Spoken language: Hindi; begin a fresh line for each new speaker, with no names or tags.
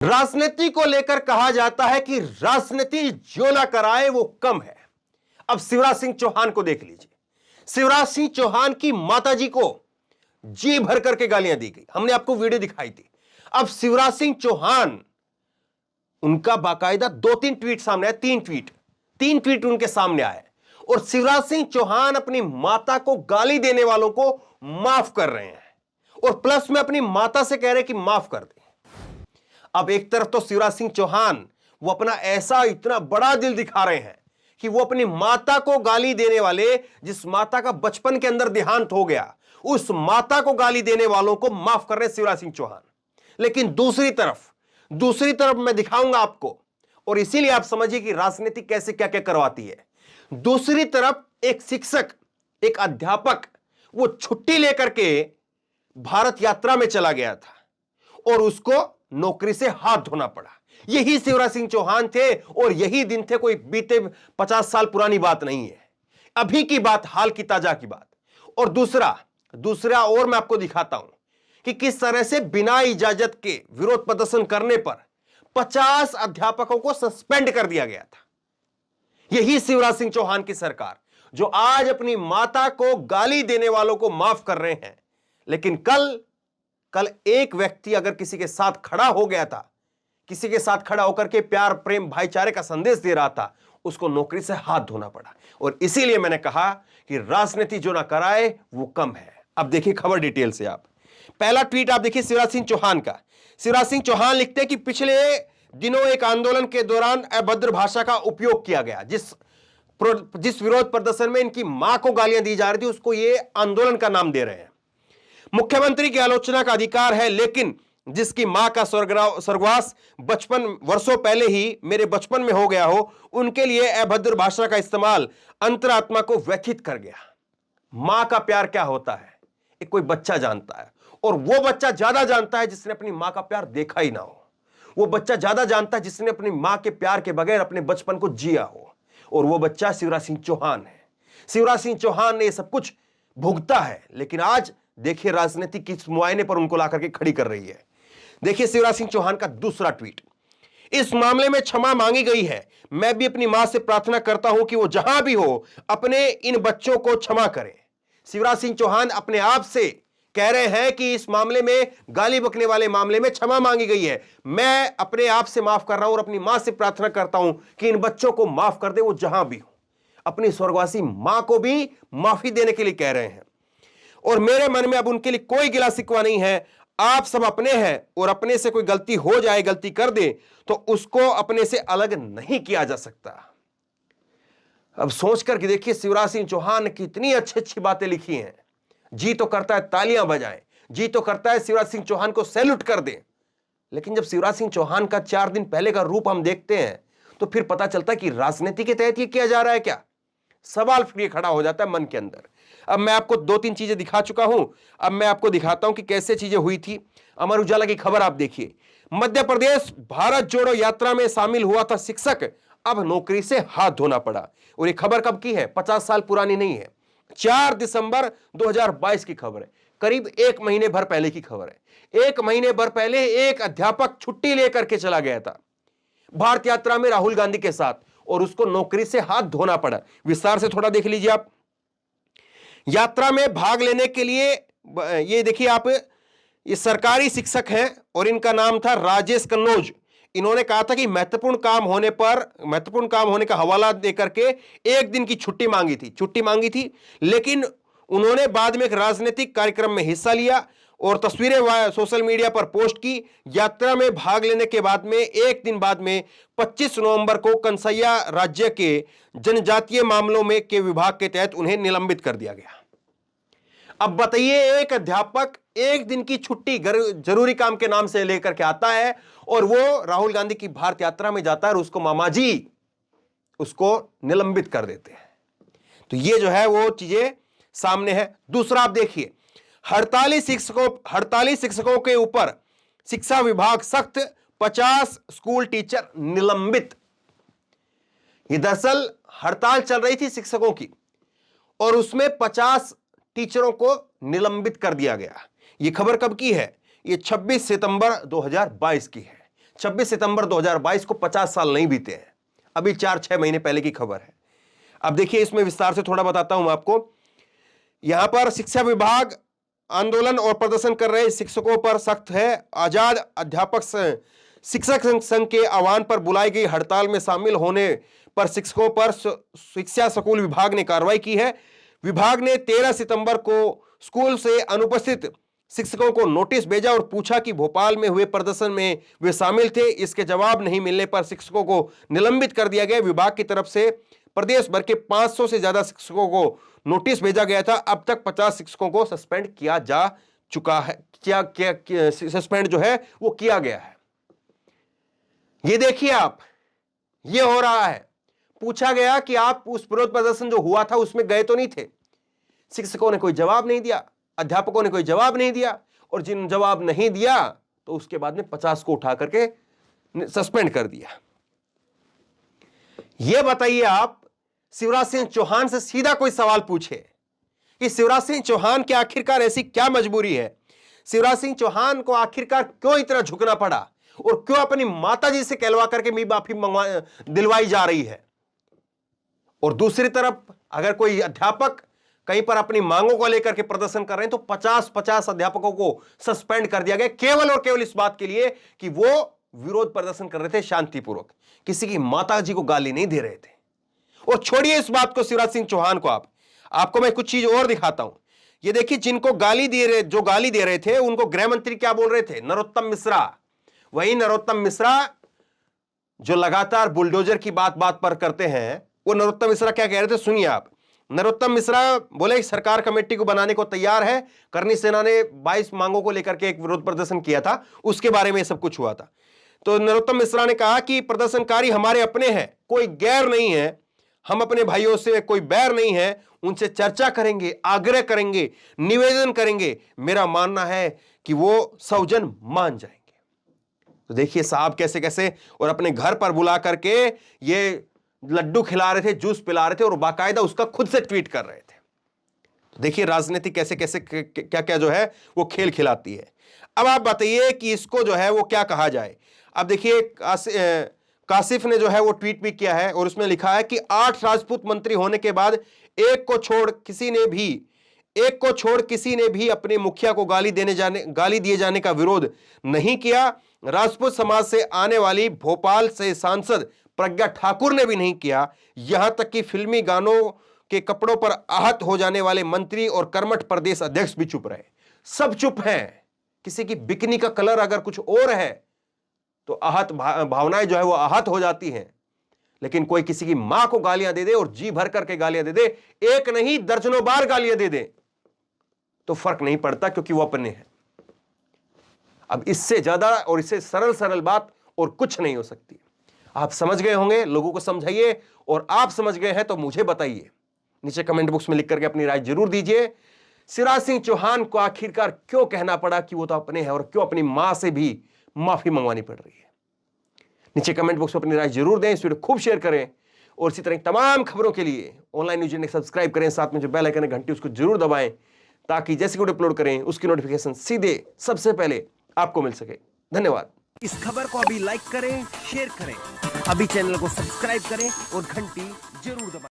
राजनीति को लेकर कहा जाता है कि राजनीति जो ना कराए वो कम है। अब शिवराज सिंह चौहान को देख लीजिए। शिवराज सिंह चौहान की माताजी को जी भर करके गालियां दी गई। हमने आपको वीडियो दिखाई थी। अब शिवराज सिंह चौहान, उनका बाकायदा 2-3 ट्वीट सामने आए, 3 ट्वीट उनके सामने आए और शिवराज सिंह चौहान अपनी माता को गाली देने वालों को माफ कर रहे हैं और प्लस में अपनी माता से कह रहे हैं कि माफ कर दे। अब एक तरफ तो शिवराज सिंह चौहान वो अपना ऐसा इतना बड़ा दिल दिखा रहे हैं कि वो अपनी माता को गाली देने वाले, जिस माता का बचपन के अंदर देहांत हो गया, उस माता को गाली देने वालों को माफ कर रहे हैं शिवराज सिंह चौहान। लेकिन दूसरी तरफ मैं दिखाऊंगा आपको, और इसीलिए आप समझिए कि राजनीति कैसे क्या क्या करवाती है। दूसरी तरफ एक शिक्षक, एक अध्यापक, वो छुट्टी लेकर के भारत यात्रा में चला गया था और उसको नौकरी से हाथ धोना पड़ा। यही शिवराज सिंह चौहान थे और यही दिन थे, कोई बीते 50 साल पुरानी बात नहीं है, अभी की बात, हाल की ताजा की बात। और दूसरा और मैं आपको दिखाता हूं कि किस तरह से बिना इजाजत के विरोध प्रदर्शन करने पर 50 अध्यापकों को सस्पेंड कर दिया गया था। यही शिवराज सिंह चौहान की सरकार जो आज अपनी माता को गाली देने वालों को माफ कर रहे हैं। लेकिन कल एक व्यक्ति अगर किसी के साथ खड़ा हो गया था, किसी के साथ खड़ा होकर के प्यार, प्रेम, भाईचारे का संदेश दे रहा था, उसको नौकरी से हाथ धोना पड़ा। और इसीलिए मैंने कहा कि राजनीति जो ना कराए वो कम है। अब देखिए खबर डिटेल से। आप पहला ट्वीट आप देखिए शिवराज सिंह चौहान का। शिवराज सिंह चौहान लिखते हैं कि पिछले दिनों एक आंदोलन के दौरान अभद्र भाषा का उपयोग किया गया। जिस विरोध प्रदर्शन में इनकी मां को गालियां दी जा रही थी, उसको ये आंदोलन का नाम दे रहे हैं। मुख्यमंत्री की आलोचना का अधिकार है, लेकिन जिसकी मां का स्वर्गवास वर्षों पहले ही मेरे बचपन में हो गया हो, उनके लिए अभद्र भाषा का इस्तेमाल अंतरात्मा को व्यथित कर गया। मां का प्यार क्या होता है एक कोई बच्चा जानता है, और वो बच्चा ज्यादा जानता है जिसने अपनी मां का प्यार देखा ही ना हो। वो बच्चा ज्यादा जानता है जिसने अपनी मां के प्यार के बगैर अपने बचपन को जिया हो, और वो बच्चा शिवराज सिंह चौहान है। शिवराज सिंह चौहान ने ये सब कुछ भुगता है, लेकिन आज देखिए राजनीति किस मुआयने पर उनको लाकर के खड़ी कर रही है। देखिए शिवराज सिंह चौहान का दूसरा ट्वीट। इस मामले में क्षमा मांगी गई है। मैं भी अपनी मां से प्रार्थना करता हूं कि वो जहां भी हो अपने इन बच्चों को क्षमा करें। शिवराज सिंह चौहान अपने आप से कह रहे हैं कि इस मामले में, गाली बकने वाले मामले में क्षमा मांगी गई है। मैं अपने आप से माफ कर रहा हूं और अपनी मां से प्रार्थना करता हूं कि इन बच्चों को माफ कर दे, वो जहां भी हो। अपनी स्वर्गवासी मां को भी माफी देने के लिए कह रहे हैं। और मेरे मन में अब उनके लिए कोई गिला शिकवा नहीं है। आप सब अपने हैं और अपने से कोई गलती हो जाए, गलती कर दे, तो उसको अपने से अलग नहीं किया जा सकता। अब सोच करके देखिए शिवराज सिंह चौहान ने कितनी अच्छी अच्छी बातें लिखी हैं। जी तो करता है तालियां बजाएं, जी तो करता है शिवराज सिंह चौहान को सैल्यूट कर दें। लेकिन जब शिवराज सिंह चौहान का 4 दिन पहले का रूप हम देखते हैं, तो फिर पता चलता है कि राजनीति के तहत ये किया जा रहा है क्या। सवाल फिर खड़ा हो जाता है मन के अंदर। अब मैं आपको 2-3 चीजें दिखा चुका हूं, अब मैं आपको दिखाता हूं कि कैसे चीजें हुई थी। अमर उजाला की खबर आप देखिए। मध्य प्रदेश भारत जोड़ो यात्रा में शामिल हुआ था शिक्षक, अब नौकरी से हाथ धोना पड़ा। और ये खबर कब की है, 50 साल पुरानी नहीं है, 4 दिसंबर 2022 की खबर है। करीब 1 महीने भर पहले की खबर है। 1 महीने भर पहले एक अध्यापक छुट्टी लेकर के चला गया था भारत यात्रा में राहुल गांधी के साथ, और उसको नौकरी से हाथ धोना पड़ा। विस्तार से थोड़ा देख लीजिए आप। यात्रा में भाग लेने के लिए, ये देखिए आप, ये सरकारी शिक्षक हैं और इनका नाम था राजेश कन्नौज। इन्होंने कहा था कि महत्वपूर्ण काम होने का हवाला देकर के 1 दिन की छुट्टी मांगी थी। लेकिन उन्होंने बाद में एक राजनीतिक कार्यक्रम में हिस्सा लिया और तस्वीरें सोशल मीडिया पर पोस्ट की। यात्रा में भाग लेने के बाद में 1 दिन बाद में 25 नवंबर को कंसैया राज्य के जनजातीय मामलों में के विभाग के तहत उन्हें निलंबित कर दिया गया। अब बताइए, एक अध्यापक 1 दिन की छुट्टी जरूरी काम के नाम से लेकर के आता है और वो राहुल गांधी की भारत यात्रा में जाता है और उसको मामाजी उसको निलंबित कर देते हैं। तो ये जो है वो चीजें सामने है। दूसरा आप देखिए, हड़ताली शिक्षकों के ऊपर शिक्षा विभाग सख्त, 50 स्कूल टीचर निलंबित। ये दरअसल हड़ताल चल रही थी शिक्षकों की और उसमें 50 टीचरों को निलंबित कर दिया गया। ये खबर कब की है, ये 26 सितंबर 2022 की है। 26 सितंबर 2022 को 50 साल नहीं बीते हैं, अभी 4-6 महीने पहले की खबर है। अब देखिए इसमें विस्तार से थोड़ा बताता हूं आपको। यहां पर शिक्षा विभाग आंदोलन और प्रदर्शन कर रहे शिक्षकों पर सख्त है। आजाद अध्यापक शिक्षक संघ के आह्वान पर बुलाई गई हड़ताल में शामिल होने पर शिक्षकों पर शिक्षा स्कूल विभाग ने कार्रवाई की है। विभाग ने 13 सितंबर को स्कूल से अनुपस्थित शिक्षकों को नोटिस भेजा और पूछा कि भोपाल में हुए प्रदर्शन में वे शामिल थे। इसके जवाब नहीं मिलने पर शिक्षकों को निलंबित कर दिया गया। विभाग की तरफ से प्रदेश भर के 500 से ज्यादा शिक्षकों को नोटिस भेजा गया था। अब तक 50 शिक्षकों को सस्पेंड किया जा चुका है। सस्पेंड जो है वो किया गया है। ये देखिए आप, ये हो रहा है। पूछा गया कि आप उस विरोध प्रदर्शन जो हुआ था उसमें गए तो नहीं थे। शिक्षकों ने कोई जवाब नहीं दिया, अध्यापकों ने कोई जवाब नहीं दिया, और जिन जवाब नहीं दिया तो उसके बाद में 50 को उठा करके सस्पेंड कर दिया। यह बताइए आप, शिवराज सिंह चौहान से सीधा कोई सवाल पूछे कि शिवराज सिंह चौहान के आखिरकार ऐसी क्या मजबूरी है, शिवराज सिंह चौहान को आखिरकार क्यों इतना झुकना पड़ा और क्यों अपनी माताजी से कहलवा करके माफी दिलवाई जा रही है। और दूसरी तरफ अगर कोई अध्यापक कहीं पर अपनी मांगों को लेकर के प्रदर्शन कर रहे हैं तो 50-50 अध्यापकों को सस्पेंड कर दिया गया, केवल और केवल इस बात के लिए कि वो विरोध प्रदर्शन कर रहे थे शांतिपूर्वक, किसी की माताजी को गाली नहीं दे रहे थे। और छोड़िए इस बात को, शिवराज सिंह चौहान को, आपको मैं कुछ चीज और दिखाता हूं। ये देखिए, जो गाली दे रहे थे उनको गृह मंत्री क्या बोल रहे थे, नरोत्तम मिश्रा। वही नरोत्तम मिश्रा जो लगातार बुलडोजर की बात पर करते हैं, वो नरोत्तम मिश्रा क्या कह रहे थे, सुनिए आप। नरोत्तम मिश्रा बोले सरकार कमेटी को बनाने को तैयार है। करनी सेना ने 22 मांगों को लेकर के एक विरोध प्रदर्शन किया था, उसके बारे में सब कुछ हुआ था। तो नरोत्तम मिश्रा ने कहा कि प्रदर्शनकारी हमारे अपने हैं, कोई गैर नहीं है, हम अपने भाइयों से कोई बैर नहीं है, उनसे चर्चा करेंगे, आग्रह करेंगे, निवेदन करेंगे। मेरा मानना है कि वो सौजन मान जाएंगे। तो देखिए साहब कैसे कैसे, और अपने घर पर बुला करके ये लड्डू खिला रहे थे, जूस पिला रहे थे, और बाकायदा उसका खुद से ट्वीट कर रहे थे। तो देखिए राजनीति कैसे कैसे क्या क्या जो है वो खेल खिलाती है। अब आप बताइए कि इसको जो है वो क्या कहा जाए। अब देखिए कासिफ ने जो है वो ट्वीट भी किया है और उसमें लिखा है कि 8 राजपूत मंत्री होने के बाद एक को छोड़ किसी ने भी अपने मुखिया को गाली दिए जाने का विरोध नहीं किया। राजपूत समाज से आने वाली भोपाल से सांसद प्रज्ञा ठाकुर ने भी नहीं किया। यहां तक कि फिल्मी गानों के कपड़ों पर आहत हो जाने वाले मंत्री और कर्मठ प्रदेश अध्यक्ष भी चुप रहे। सब चुप हैं। किसी की बिकनी का कलर अगर कुछ और है तो आहत भावनाएं जो है वो आहत हो जाती हैं। लेकिन कोई किसी की मां को गालियां दे दे और जी भर करके गालियां दे दे, एक नहीं दर्जनों बार गालियां दे दे, तो फर्क नहीं पड़ता, क्योंकि वो अपने हैं। अब इससे ज्यादा और इससे सरल बात और कुछ नहीं हो सकती। आप समझ गए होंगे, लोगों को समझाइए, और आप समझ गए हैं तो मुझे बताइए, नीचे कमेंट बॉक्स में लिख करके अपनी राय जरूर दीजिए। शिवराज सिंह चौहान को आखिरकार क्यों कहना पड़ा कि वो तो अपने हैं, और क्यों अपनी मां से भी माफी मंगवानी पड़ रही है। नीचे कमेंट बॉक्स में अपनी राय जरूर दें, इस वीडियो खूब शेयर करें, और इसी तरह तमाम खबरों के लिए ऑनलाइन न्यूज़ इंडिया सब्सक्राइब करें। साथ में जो बेल आइकन है घंटी उसको जरूर दबाएं, ताकि जैसे वीडियो अपलोड करें उसकी नोटिफिकेशन सीधे सबसे पहले आपको मिल सके। धन्यवाद।
इस खबर को अभी लाइक करें, शेयर करें, अभी चैनल को सब्सक्राइब करें और घंटी जरूर दबाएं।